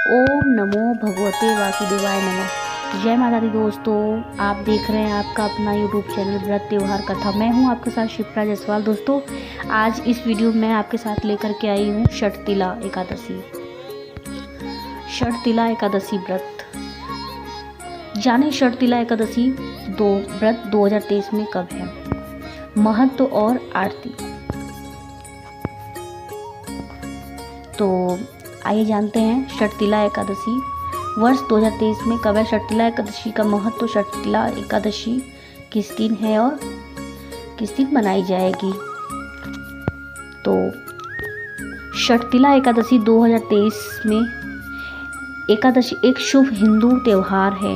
ओम नमो भगवते वासुदेवाय नमः। जय माता दी दोस्तों, आप देख रहे हैं आपका अपना यूट्यूब चैनल व्रत त्योहार कथा। मैं हूं आपके साथ शिप्रा जायसवाल। दोस्तों, आज इस वीडियो में आपके साथ लेकर के आई हूं षटतिला एकादशी। षटतिला एकादशी व्रत जाने षटतिला एकादशी व्रत 2023 में कब है, महत्व और आरती। तो आइए जानते हैं षटतिला एकादशी वर्ष 2023 में कब है। षटतिला एकादशी का महत्व, षटतिला एकादशी किस दिन है और किस दिन मनाई जाएगी। तो षटतिला एकादशी 2023 में एकादशी एक शुभ हिंदू त्यौहार है।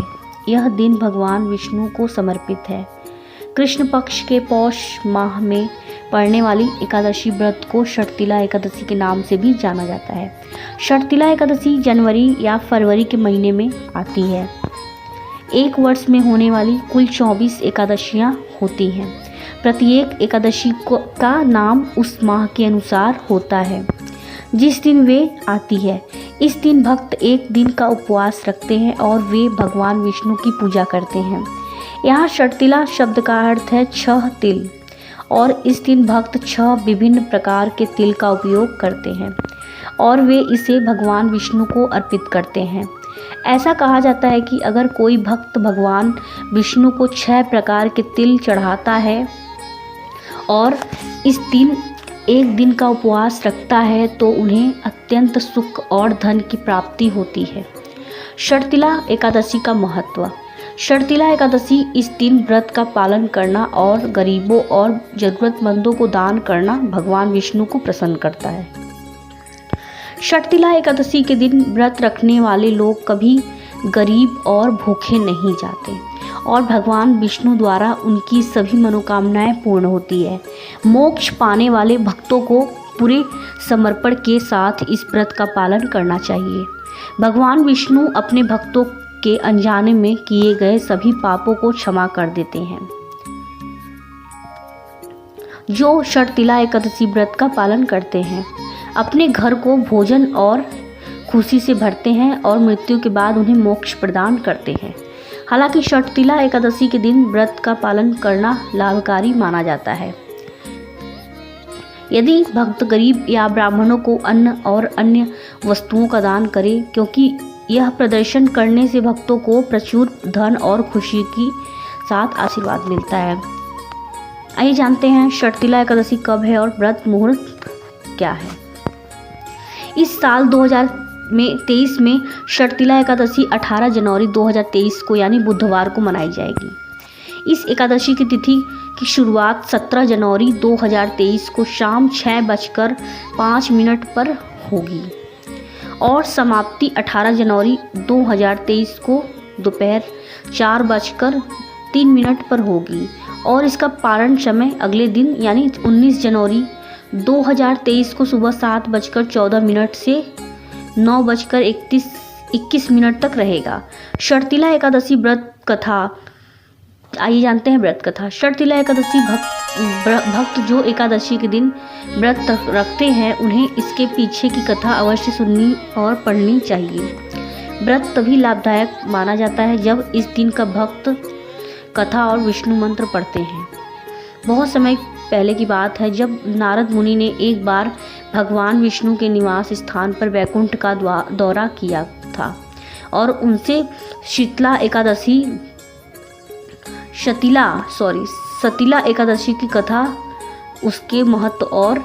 यह दिन भगवान विष्णु को समर्पित है। कृष्ण पक्ष के पौष माह में पड़ने वाली एकादशी व्रत को षटतिला एकादशी के नाम से भी जाना जाता है। षटतिला एकादशी जनवरी या फरवरी के महीने में आती है। एक वर्ष में होने वाली कुल 24 एकादशियां होती हैं। प्रत्येक एकादशी का नाम उस माह के अनुसार होता है जिस दिन वे आती है। इस दिन भक्त एक दिन का उपवास रखते हैं और वे भगवान विष्णु की पूजा करते हैं। यहाँ षटतिला शब्द का अर्थ है 6 तिल, और इस दिन भक्त 6 विभिन्न प्रकार के तिल का उपयोग करते हैं और वे इसे भगवान विष्णु को अर्पित करते हैं। ऐसा कहा जाता है कि अगर कोई भक्त भगवान विष्णु को 6 प्रकार के तिल चढ़ाता है और इस दिन एक दिन का उपवास रखता है तो उन्हें अत्यंत सुख और धन की प्राप्ति होती है। षटतिला एकादशी का महत्व। षटतिला एकादशी इस दिन व्रत का पालन करना और गरीबों और जरूरतमंदों को दान करना भगवान विष्णु को प्रसन्न करता है। षटतिला एकादशी के दिन व्रत रखने वाले लोग कभी गरीब और भूखे नहीं जाते और भगवान विष्णु द्वारा उनकी सभी मनोकामनाएं पूर्ण होती है। मोक्ष पाने वाले भक्तों को पूरे समर्पण के साथ इस व्रत का पालन करना चाहिए। भगवान विष्णु अपने भक्तों के अनजाने में किए गए सभी पापों को क्षमा कर देते हैं। जो षटतिला एकादशी व्रत का पालन करते हैं अपने घर को भोजन और खुशी से भरते हैं और मृत्यु के बाद उन्हें मोक्ष प्रदान करते हैं। हालांकि षटतिला एकादशी के दिन व्रत का पालन करना लाभकारी माना जाता है यदि भक्त गरीब या ब्राह्मणों को अन्न और अन्य वस्तुओं का दान करे, क्योंकि यह प्रदर्शन करने से भक्तों को प्रचुर धन और खुशी के साथ आशीर्वाद मिलता है। आइए जानते हैं षटतिला एकादशी कब है और व्रत मुहूर्त क्या है। इस साल 2023 में षटतिला एकादशी 18 जनवरी 2023 को यानी बुधवार को मनाई जाएगी। इस एकादशी की तिथि की शुरुआत 17 जनवरी 2023 को शाम 6:05 पर होगी और समाप्ति 18 जनवरी 2023 को दोपहर 4:03 पर होगी और इसका पारण समय अगले दिन यानी 19 जनवरी 2023 को सुबह 7:14 से 9:21 तक रहेगा। षटतिला एकादशी व्रत कथा। आइए जानते हैं व्रत कथा। षटतिला एकादशी भक्त जो एकादशी के दिन व्रत रखते हैं उन्हें इसके पीछे की कथा अवश्य सुननी और पढ़नी चाहिए। व्रत तभी लाभदायक माना जाता है जब इस दिन का भक्त कथा और विष्णु मंत्र पढ़ते हैं। बहुत समय पहले की बात है जब नारद मुनि ने एक बार भगवान विष्णु के निवास स्थान पर वैकुंठ का दौरा किया था और उनसे सतिला एकादशी की कथा, उसके महत्व और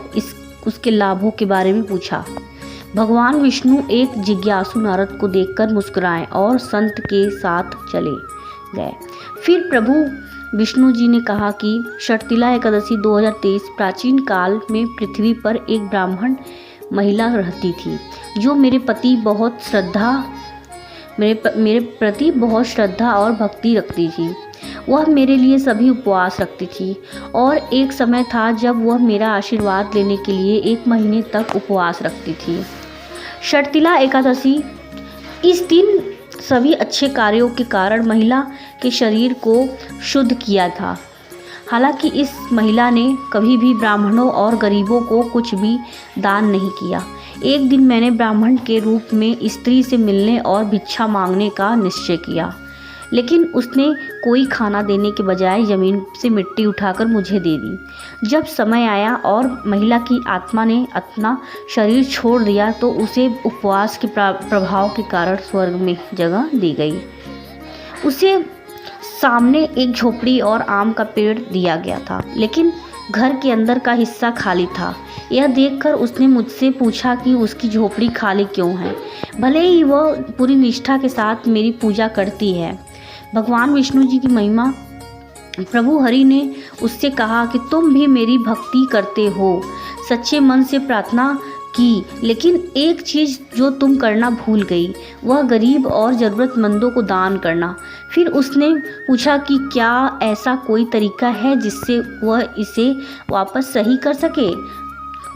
उसके लाभों के बारे में पूछा। भगवान विष्णु एक जिज्ञासु नारद को देखकर मुस्कुराए और संत के साथ चले गए। फिर प्रभु विष्णु जी ने कहा कि षटतिला एकादशी 2023 प्राचीन काल में पृथ्वी पर एक ब्राह्मण महिला रहती थी जो मेरे प्रति बहुत श्रद्धा और भक्ति रखती थी। वह मेरे लिए सभी उपवास रखती थी और एक समय था जब वह मेरा आशीर्वाद लेने के लिए 1 महीने तक उपवास रखती थी। षटतिला एकादशी इस दिन सभी अच्छे कार्यों के कारण महिला के शरीर को शुद्ध किया था। हालांकि इस महिला ने कभी भी ब्राह्मणों और गरीबों को कुछ भी दान नहीं किया। एक दिन मैंने ब्राह्मण के रूप में स्त्री से मिलने और भिक्षा मांगने का निश्चय किया, लेकिन उसने कोई खाना देने के बजाय ज़मीन से मिट्टी उठाकर मुझे दे दी। जब समय आया और महिला की आत्मा ने अपना शरीर छोड़ दिया तो उसे उपवास के प्रभाव के कारण स्वर्ग में जगह दी गई। उसे सामने एक झोपड़ी और आम का पेड़ दिया गया था, लेकिन घर के अंदर का हिस्सा खाली था। यह देखकर उसने मुझसे पूछा कि उसकी झोपड़ी खाली क्यों है, भले ही वह पूरी निष्ठा के साथ मेरी पूजा करती है। भगवान विष्णु जी की महिमा। प्रभु हरि ने उससे कहा कि तुम भी मेरी भक्ति करते हो, सच्चे मन से प्रार्थना की, लेकिन एक चीज़ जो तुम करना भूल गई, वह गरीब और ज़रूरतमंदों को दान करना। फिर उसने पूछा कि क्या ऐसा कोई तरीका है जिससे वह इसे वापस सही कर सके।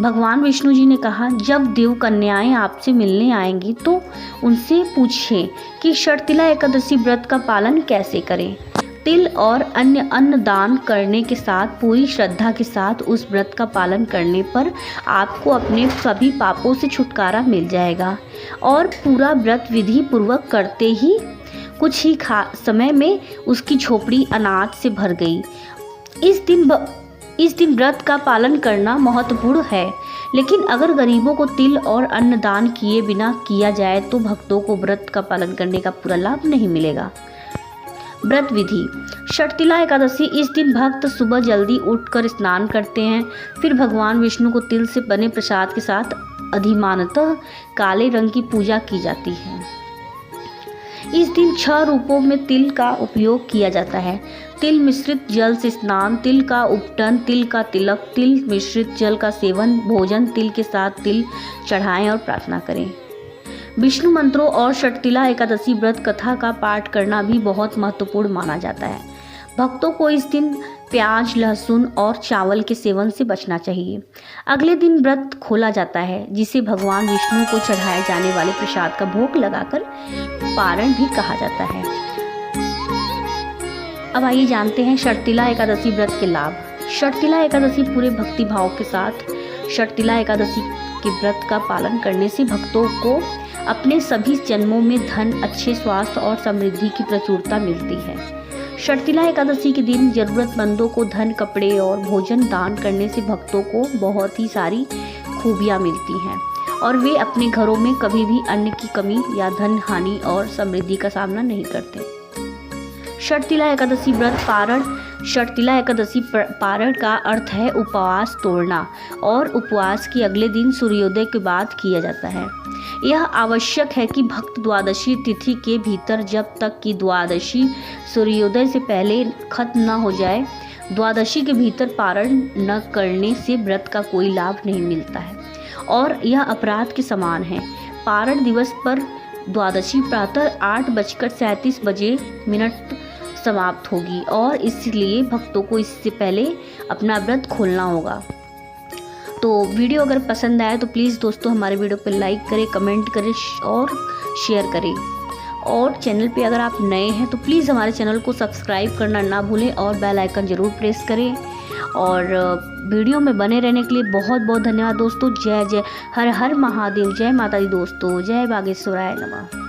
भगवान विष्णु जी ने कहा, जब देव कन्याएं आपसे मिलने आएंगी तो उनसे पूछें कि षटतिला एकादशी व्रत का पालन कैसे करें। तिल और अन्य अन्न दान करने के साथ पूरी श्रद्धा के साथ उस व्रत का पालन करने पर आपको अपने सभी पापों से छुटकारा मिल जाएगा। और पूरा व्रत विधि पूर्वक करते ही कुछ ही समय में उसकी झोपड़ी अनाज से भर गई। इस दिन व्रत का पालन करना महत्वपूर्ण है, लेकिन अगर गरीबों को तिल और अन्न दान किए बिना किया जाए तो भक्तों को व्रत का पालन करने का पूरा लाभ नहीं मिलेगा। व्रत विधि। षटतिला एकादशी। इस दिन भक्त सुबह जल्दी उठकर स्नान करते हैं, फिर भगवान विष्णु को तिल से बने प्रसाद के साथ अधिमानतः काले रंग की पूजा की जाती है। इस दिन 6 रूपों में तिल का उपयोग किया जाता है। तिल मिश्रित जल से स्नान, तिल का उपटन, तिल का तिलक, तिल मिश्रित जल का सेवन, भोजन, तिल के साथ तिल चढ़ाएं और प्रार्थना करें। विष्णु मंत्रों और षटतिला एकादशी व्रत कथा का पाठ करना भी बहुत महत्वपूर्ण माना जाता है। भक्तों को इस दिन प्याज, लहसुन और चावल के सेवन से बचना चाहिए। अगले दिन व्रत खोला जाता है, जिसे भगवान विष्णु को चढ़ाए जाने वाले प्रसाद का भोग लगाकर पारण भी कहा जाता है। अब आइए जानते हैं षटतिला एकादशी व्रत के लाभ। षटतिला एकादशी पूरे भक्ति भाव के साथ षटतिला एकादशी के व्रत का पालन करने से भक्तों को अपने सभी जन्मों में धन, अच्छे स्वास्थ्य और समृद्धि की प्रचुरता मिलती है। षटतिला एकादशी के दिन जरूरतमंदों को धन, कपड़े और भोजन दान करने से भक्तों को बहुत ही सारी खूबियाँ मिलती हैं और वे अपने घरों में कभी भी अन्न की कमी या धन हानि और समृद्धि का सामना नहीं करते। षटतिला एकादशी व्रत पारण। षटतिला एकादशी पारण का अर्थ है उपवास तोड़ना और उपवास के अगले दिन सूर्योदय के बाद किया जाता है। यह आवश्यक है कि भक्त द्वादशी तिथि के भीतर, जब तक कि द्वादशी सूर्योदय से पहले खत्म न हो जाए, द्वादशी के भीतर पारण न करने से व्रत का कोई लाभ नहीं मिलता है और यह अपराध के समान है। पारण दिवस पर द्वादशी प्रातः 8:37 समाप्त होगी और इसलिए भक्तों को इससे पहले अपना व्रत खोलना होगा। तो वीडियो अगर पसंद आए तो प्लीज़ दोस्तों हमारे वीडियो पर लाइक करें, कमेंट करें और शेयर करें। और चैनल पे अगर आप नए हैं तो प्लीज़ हमारे चैनल को सब्सक्राइब करना ना भूलें और बेल आइकन ज़रूर प्रेस करें। और वीडियो में बने रहने के लिए बहुत बहुत धन्यवाद दोस्तों। जय जय हर हर महादेव। जय माता दी दोस्तों। जय बागेश्वराय नमः।